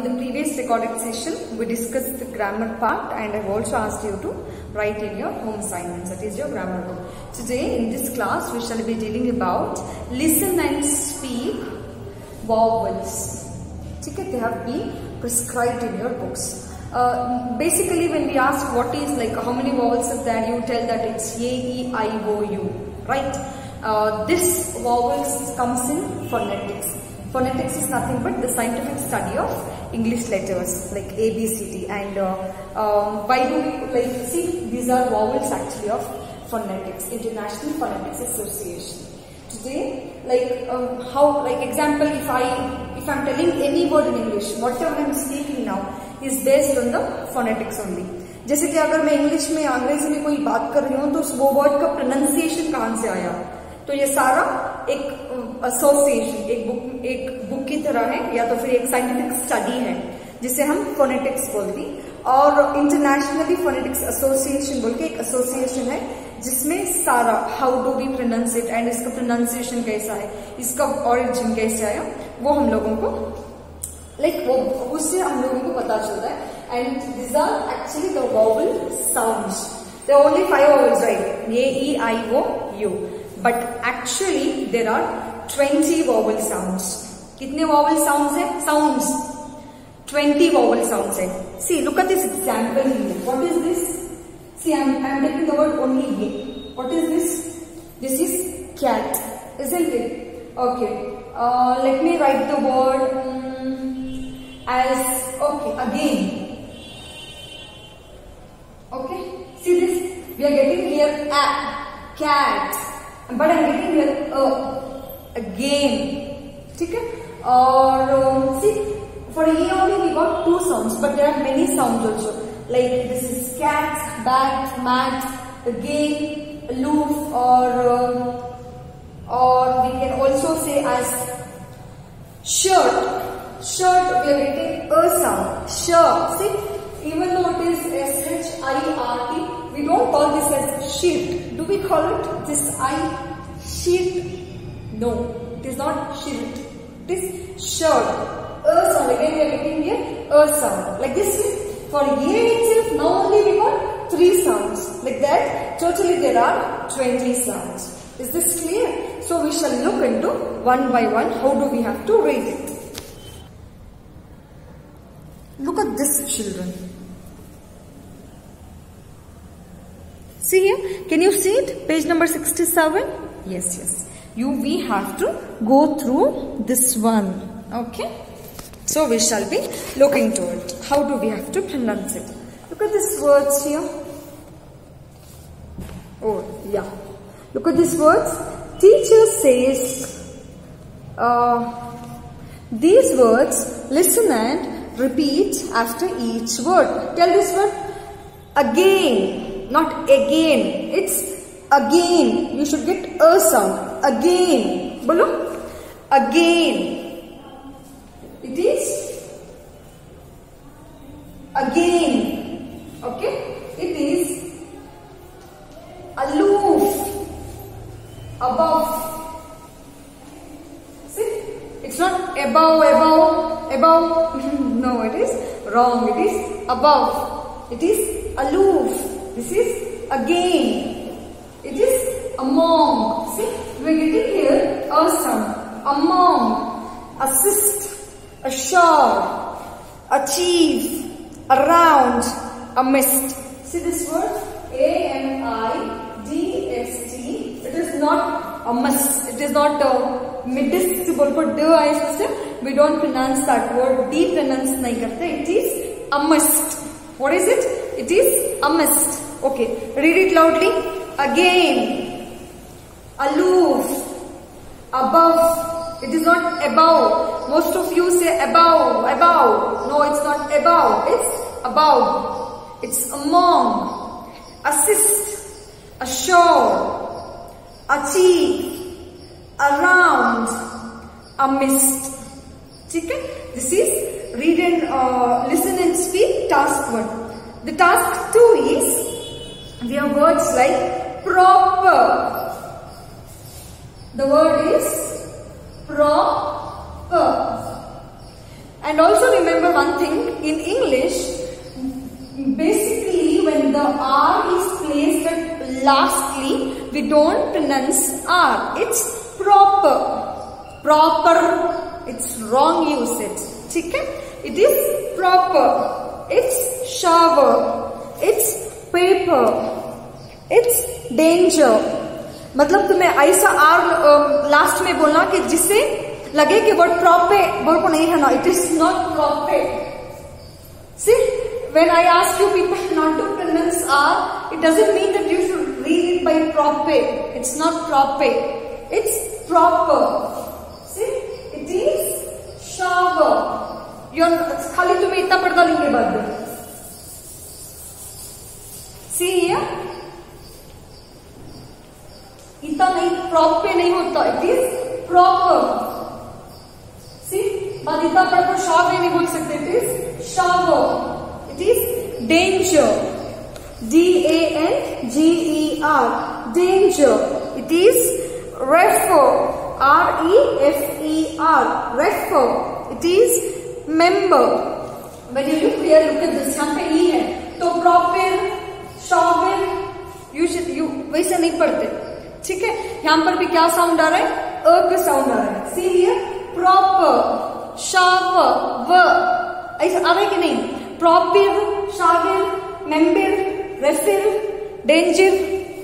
in previous recorded session, we discussed the grammar part, and I've also asked you to write in your home assignments, that is your grammar book. Today in this class, we shall be dealing about listen and speak vowels. Okay, they have been prescribed in your books. Basically, when we ask what is like how many vowels is there, you tell that it's A, E, I, O, U, right? This vowels comes in phonetics. Phonetics is nothing but the scientific study of English letters like A, B, C, D. And why do we like see these are vowels actually of phonetics, International Phonetics Association. Today, like how, like example, if I'm telling any word in English, whatever I'm speaking now is based on the phonetics only. जैसे कि अगर मैं English में अंग्रेजी में कोई बात कर रही हूँ तो वो वर्ड का प्रोनाउंसिएशन कहाँ से आया, तो ये सारा एक एसोसिएशन, एक बुक की तरह है या तो फिर एक साइंटिफिक स्टडी है जिसे हम फोनेटिक्स बोलते हैं. और इंटरनेशनली फोनेटिक्स एसोसिएशन बोल के एक एसोसिएशन है जिसमें सारा how do we pronounce it and इसका प्रोनाउंसिएशन कैसा है, इसका ओरिजिन कैसे आया, वो हम लोगों को वो उससे हम लोगों को पता चलता है. And this are actually the vowel sounds. There are only 5 vowels, right? A, E, I, O, U. But actually there are 20 vowel sounds. कितने वोवल साउंड्स है? साउंड्स 20 vowel sounds है. See, look at this example here. What is this? See, I'm taking the word only A. What is this? This is cat, isn't it? Okay. Let me write the word as again. Okay. See this? We are getting here a cat, but I'm getting here again. ठीक है? और see. For A only we got 2 sounds, but there are many sounds also. Like this is cat, bat, mat, again, aloof, or we can also say as shirt. Shirt, we are getting a sound. Shirt. See, even though it is S-H-I-R-T, we don't call this as sheet. Do we call it this I? Sheet? No, it is not sheet. It is shirt. A sound. Again we are getting here a sound. Like this, for A itself, now only we got 3 sounds. Like that, totally there are 20 sounds. Is this clear? So we shall look into one by one how do we have to read it. Look at this, children. See here, can you see it? Page number 67. Yes. We have to go through this one. Okay. So we shall be looking to it. How do we have to pronounce it? Look at these words here. Oh, yeah. Look at these words. Teacher says these words, listen and repeat after each word. Tell this word again, not again. It's again. You should get a sound. Again. Bolo? Again. It is again. Okay. It is aloof, above. See, it's not above. No, it is wrong. It is above. It is aloof. This is again. It is among. See, we are getting here a sound. Among, assist, ashore, achieve, around, amidst. See this word? A-M-I-D-S-T. It is not amidst. It is not midst. We don't pronounce that word. D pronounce nahi karte. It is amidst. What is it? It is amidst. Okay. Read it loudly. Again. Aloof. Above. It is not above. Most of you say above. No, it's not above. It's above. It's among. Assist. Ashore. Achieve. Around. Amidst. Okay? This is read and listen and speak task 1. The task 2 is we have words like proper. The word is proper. And also remember one thing, in English, basically when the R is placed at lastly, we don't pronounce R. It's proper. Proper. It's wrong usage. Okay? It is proper. It's shower. It's paper. It's danger. मतलब तुम्हें ऐसा R last में बोलना कि जिससे लगे कि word proper word को नहीं है ना. It is not proper. See, when I ask you people not to pronounce R, it doesn't mean that you should read it by proper. It's not proper. It's proper. See, it is shower. खाली तुम्हें इतना पढ़ता लिखने बाद में. See here, इतना नहीं, proper नहीं होता. It is proper. See, बाद इतना पढ़कर शॉवर नहीं बोल सकते. It is shower. It is danger. D-A-N-G-E-R. Danger. It is refer. R-E-F-E-R. Refer. It is member. When you look here, look at this. यहाँ पे E है, तो proper, shower, you वैसे नहीं पढ़ते. ठीक है. यहाँ पर भी क्या साउंड आ रहा है? अ का साउंड आ रहा है. See here, proper, shower, व ऐसा आ रहा है कि नहीं? Proper, shower, member, refer, danger,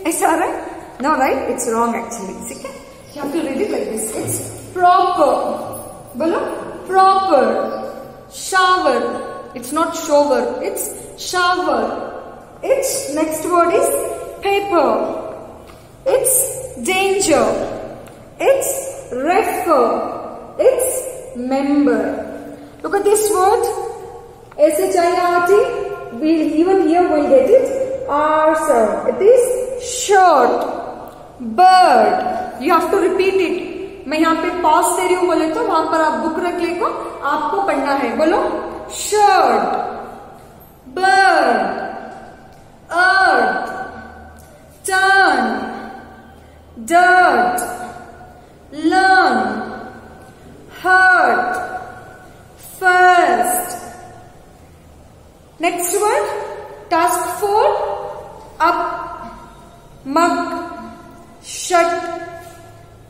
ऐसा आ रहा है? No, right? It's wrong actually. ठीक है. You have to read it like this. It's proper. बोलो, proper. Shower. It's not shower. It's shower. Its next word is paper. It's danger. It's refer. It's member. Look at this word. S-H-I-R-T. Even here we'll get it. R-sound. It is shirt. Bird. You have to repeat it. मैं यहाँ पे pause दे रही हूँ, बोले तो वहां पर आप बुक रख लेको, आपको पढ़ना है. बोलो, shirt, bird, earth, turn, dirt, learn, hurt, first. Next word, task 4, up, mug, shut,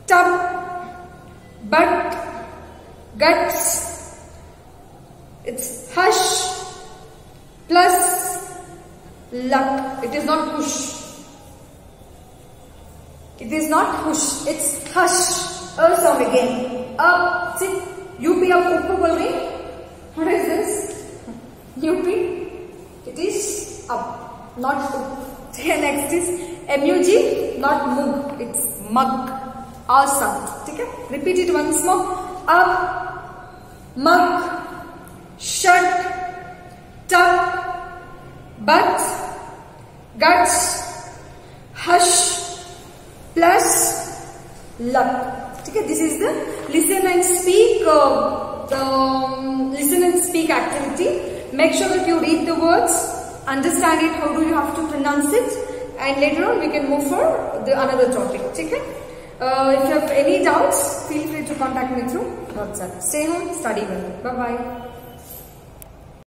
tub, butt, guts. It's hush plus luck. It is not push. It is not push. It's hush. Sound again. Up. See, UP up ऊपर बोल रही. What is this? UP. It is up, not up. Next is MUG, not mug. It's mug. R sound. ठीक है? Repeat it once more. Up, mug, shut, tub, butt, guts, hush, plus luck. ठीक है? This is the listen and speak. Listen and speak activity. Make sure that you read the words, understand it. How do you have to pronounce it? And later on, we can move for another topic. ठीक है? If you have any doubts, feel free to contact me through WhatsApp. Stay home, study well. Bye bye.